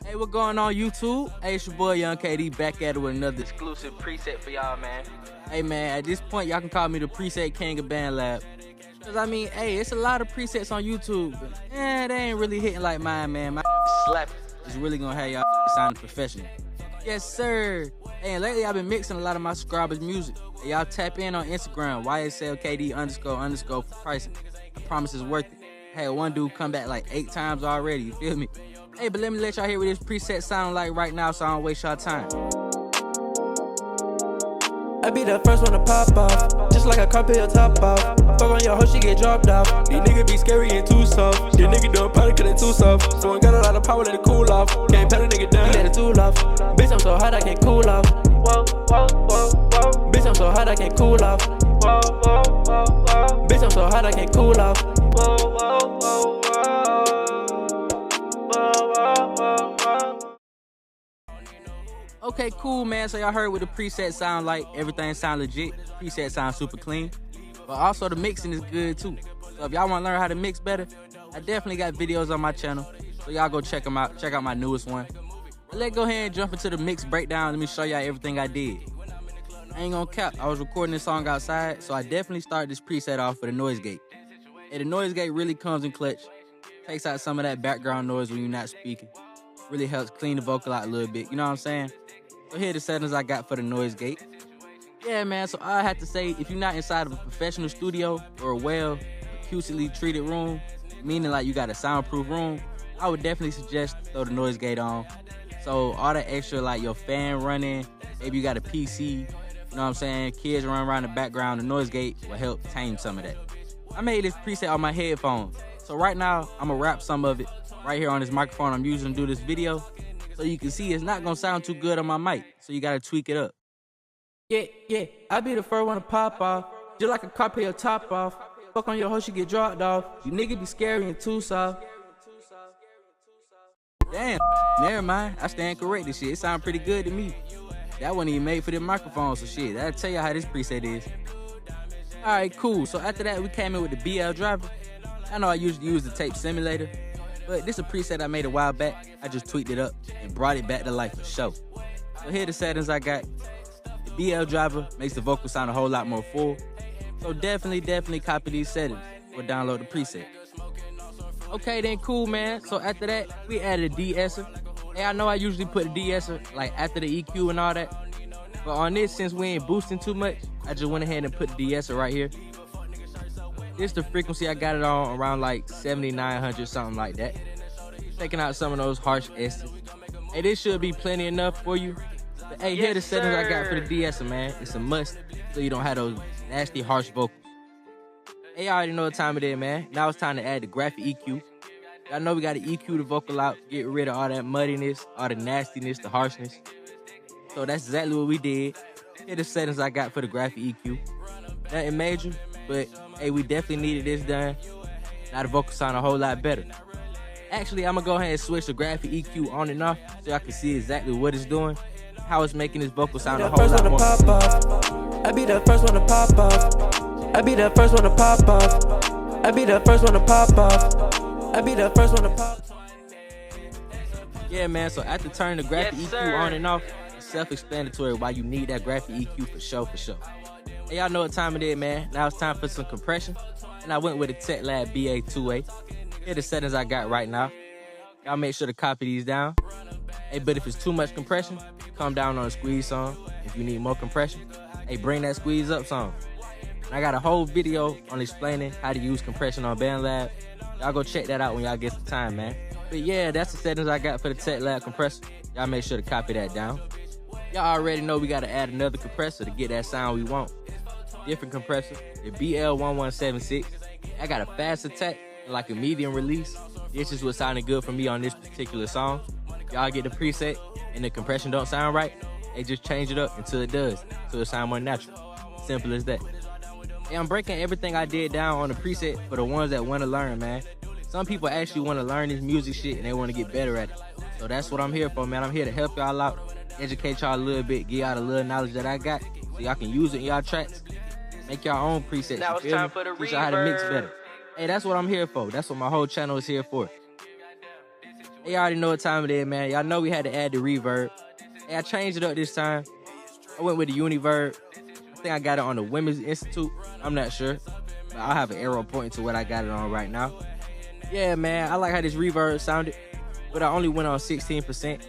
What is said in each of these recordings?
Hey, what going on YouTube? Hey, it's your boy Young KD back at it with another exclusive preset for y'all, man. Hey man, at this point y'all can call me the preset king of Bandlab. Cause I mean, hey, it's a lot of presets on YouTube, but they ain't really hitting like mine, man. My slap is really gonna have y'all sounding professional. Yes, sir. Hey, and lately I've been mixing a lot of my subscribers' music. Hey, y'all tap in on Instagram, YSLKD__ for pricing. I promise it's worth it. Hey, one dude come back like 8 times already, you feel me? Hey, but let me let y'all hear what this preset sound like right now so I don't waste y'all time. I be the first one to pop off, just like a carpet top off. Fuck on your hoe, she get dropped off. These niggas be scary and too soft. These niggas doing powder cause they too soft. Someone got a lot of power, let it cool off. Can't pat a nigga down, let it tool off. Bitch, I'm so hot, I can't cool off. Whoa, whoa, whoa, whoa. Bitch, I'm so hot, I can't cool off. Whoa, whoa, whoa, whoa. Bitch, I'm so hot, I can't cool off. Whoa, whoa, whoa, whoa. Whoa, whoa, whoa, whoa. Okay, cool, man. So y'all heard what the preset sound like. Everything sound legit. Preset sound super clean. But also the mixing is good too. So if y'all want to learn how to mix better, I definitely got videos on my channel. So y'all go check them out. Check out my newest one. But let's go ahead and jump into the mix breakdown. Let me show y'all everything I did. I ain't gonna cap. I was recording this song outside, so I definitely started this preset off with a noise gate. And the noise gate really comes in clutch. Takes out some of that background noise when you're not speaking. Really helps clean the vocal out a little bit. You know what I'm saying? So here are the settings I got for the noise gate. Yeah, man, so I have to say, if you're not inside of a professional studio or a well, acousticaally treated room, meaning like you got a soundproof room, I would definitely suggest throw the noise gate on. So all the extra, like your fan running, maybe you got a PC, you know what I'm saying, kids running around in the background, the noise gate will help tame some of that. I made this preset on my headphones. So right now, I'm gonna wrap some of it right here on this microphone I'm using to do this video. So you can see it's not gonna sound too good on my mic, so you gotta tweak it up. Yeah, I be the first one to pop off, just like a carpet top off. Fuck on your hoe, she get dropped off. You niggas be scary and too soft. Damn, never mind, I stand corrected. Shit, it sound pretty good to me. That wasn't even made for the microphone, so shit, that'll tell you how this preset is. Alright, cool, so after that we came in with the BL driver. I know I usually use the tape simulator, but this is a preset I made a while back. I just tweaked it up and brought it back to life for show. So here are the settings I got. The BL driver makes the vocal sound a whole lot more full. So definitely copy these settings or download the preset. Okay, then cool, man. So after that, we added a de-esser. Hey, I know I usually put the de-esser like after the EQ and all that. But on this, since we ain't boosting too much, I just went ahead and put the de-esser right here. This is the frequency I got it on, around like 7900, something like that. Taking out some of those harsh S's. Hey, this should be plenty enough for you. But hey, here are the settings I got for the de-esser, man. It's a must, so you don't have those nasty harsh vocals. Hey, y'all already know what time it is, man. Now it's time to add the graphic EQ. Y'all know we gotta EQ the vocal out, get rid of all that muddiness, all the nastiness, the harshness. So that's exactly what we did. Here are the settings I got for the graphic EQ. Nothing major, but hey, we definitely needed this done. Now the vocal sound a whole lot better. Actually, I'm gonna go ahead and switch the graphic EQ on and off so y'all can see exactly what it's doing, how it's making this vocal sound a whole lot more. I be the first one to pop off. I be the first one to pop off. I be the first one to pop off. I be the first one to pop. Yeah, man, so after turning the graphic EQ on and off, it's self-explanatory why you need that graphic EQ for sure. Hey, y'all know what time it is, man. Now it's time for some compression. And I went with a TechLab BA2A. Here are the settings I got right now. Y'all make sure to copy these down. Hey, but if it's too much compression, come down on a squeeze song. If you need more compression, hey, bring that squeeze up song. And I got a whole video on explaining how to use compression on Bandlab. Y'all go check that out when y'all get the time, man. But yeah, that's the settings I got for the TechLab compressor. Y'all make sure to copy that down. Y'all already know we gotta add another compressor to get that sound we want. Different compressor, the BL1176. I got a fast attack and like a medium release. This is what sounded good for me on this particular song. Y'all get the preset and the compression don't sound right, they just change it up until it does, so it sound more natural. Simple as that. Hey, I'm breaking everything I did down on the preset for the ones that want to learn, man. Some people actually want to learn this music shit and they want to get better at it. So that's what I'm here for, man. I'm here to help y'all out, educate y'all a little bit, give y'all a little knowledge that I got so y'all can use it in y'all tracks. Make your own presets. Now it's time for the teach y'all how to mix better. Hey, that's what I'm here for. That's what my whole channel is here for. Hey, y'all already know what time it is, man. Y'all know we had to add the reverb. Hey, I changed it up this time. I went with the univerb. I think I got it on the Women's Institute. I'm not sure. But I'll have an arrow pointing to what I got it on right now. Yeah, man, I like how this reverb sounded, but I only went on 16%.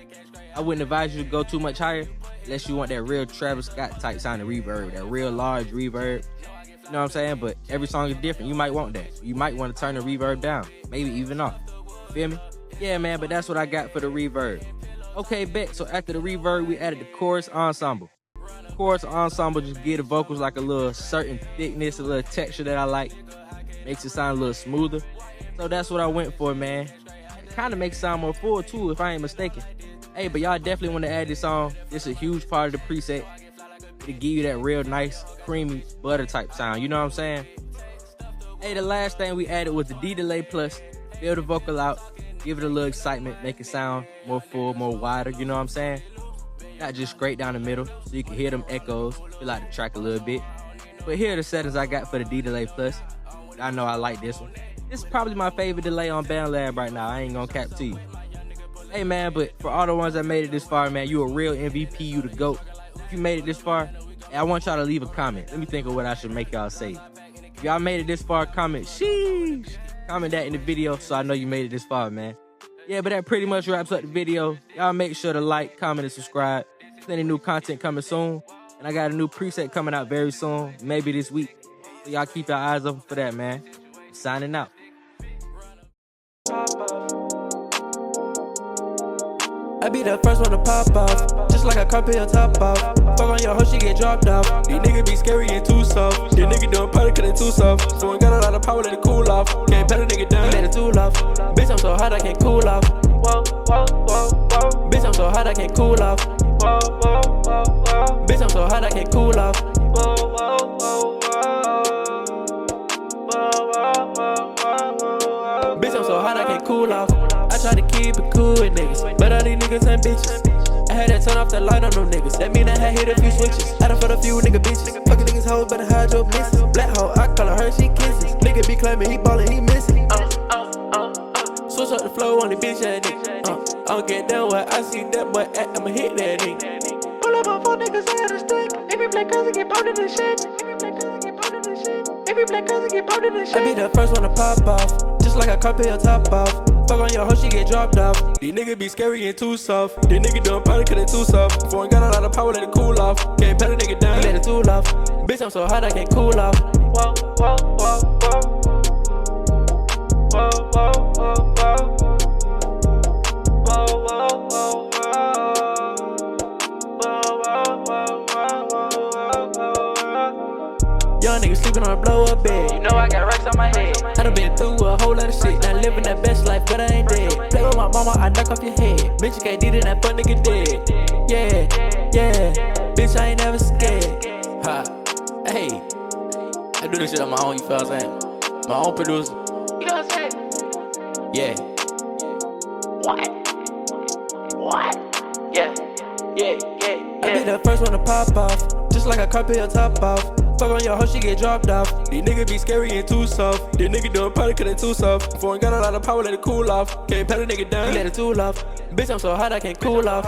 I wouldn't advise you to go too much higher unless you want that real Travis Scott type sounding reverb, that real large reverb. You know what I'm saying? But every song is different. You might want that. You might want to turn the reverb down, maybe even off. Feel me? Yeah, man, but that's what I got for the reverb. Okay, bet. So after the reverb, we added the chorus ensemble. Chorus ensemble just give the vocals like a little certain thickness, a little texture that I like. Makes it sound a little smoother. So that's what I went for, man. It kind of makes it sound more full too, if I ain't mistaken. Hey, but y'all definitely want to add this on. This is a huge part of the preset to give you that real nice, creamy, butter type sound. You know what I'm saying? Hey, the last thing we added was the D-delay plus. Fill the vocal out, give it a little excitement, make it sound more full, more wider. You know what I'm saying? Not just straight down the middle, so you can hear them echoes, fill out the track a little bit. But here are the settings I got for the D-delay plus. I know I like this one. This is probably my favorite delay on Bandlab right now. I ain't gonna cap to you. Hey, man, but for all the ones that made it this far, man, you a real MVP, you the GOAT. If you made it this far, hey, I want y'all to leave a comment. Let me think of what I should make y'all say. If y'all made it this far, comment, sheesh. Comment that in the video so I know you made it this far, man. Yeah, but that pretty much wraps up the video. Y'all make sure to like, comment, and subscribe. Plenty new content coming soon. And I got a new preset coming out very soon, maybe this week. So y'all keep your eyes open for that, man. Signing out. I be the first one to pop off, just like a carti top off. Fuck on your hoe, she get dropped off. These niggas be scary and too soft. These niggas doing party cause they too soft. Someone got a lot of power, let it cool off. Can't pat a nigga down, let it too off. Bitch, I'm so hot, I can't cool off. Whoa, whoa, whoa, whoa. Bitch, I'm so hot, I can't cool off. Whoa, whoa, whoa, whoa. Bitch, I'm so hot, I can't cool off. Whoa, whoa, whoa, whoa. Bitch, I'm so hot, I can't cool off. I try to keep it cool with niggas, but all these niggas ain't bitches. I had to turn off the light on them niggas. That mean I had hit a few switches. I done fought a few nigga bitches. Fucking niggas hoes, better hide your misses. Black hoe, I call her her, she kisses. Nigga be claiming he ballin', he missing. Switch up the flow on the bitch ass nigga. I don't get down what I see that boy at, I'ma hit that nigga. Pull up on 4 niggas, I had a stick. Every black cousin get pounded in shit. Every black cousin get pounded in shit. Every black cousin get pounded in shit. I be the first one to pop off, just like a carti top off. Fuck on your hoe, she get dropped off. These niggas be scary and too soft. These niggas doing party cause they too soft. Foreign got a lot of power, let it cool off. Can't pat a nigga down, let it too off. Bitch, I'm so hot, I can't cool off. Whoa, whoa, whoa, whoa. Whoa, whoa, whoa, whoa. Whoa, whoa, whoa, whoa. Whoa, whoa, whoa, whoa. Young niggas sleeping on a blow up bed. You know I got racks on my head. I done been through a whole lot of shit. Now living that best life, but I ain't dead. Play with my mama, I knock off your head. Bitch, you can't do it, that fuck nigga dead. Yeah, yeah. Bitch, I ain't never scared. Ha. Hey. I do this shit on my own, you feel what I'm saying? My own producer. You know what I'm saying? Yeah. What? Yeah. I be the first one to pop off, just like a carti top off. Fuck on your hoe, she get dropped off. These niggas be scary and too soft. These niggas doing party cause they too soft. Foreign got a lot of power, let it cool off. Can't pat a nigga down, let it too off. Bitch, I'm so hot, I can't cool off.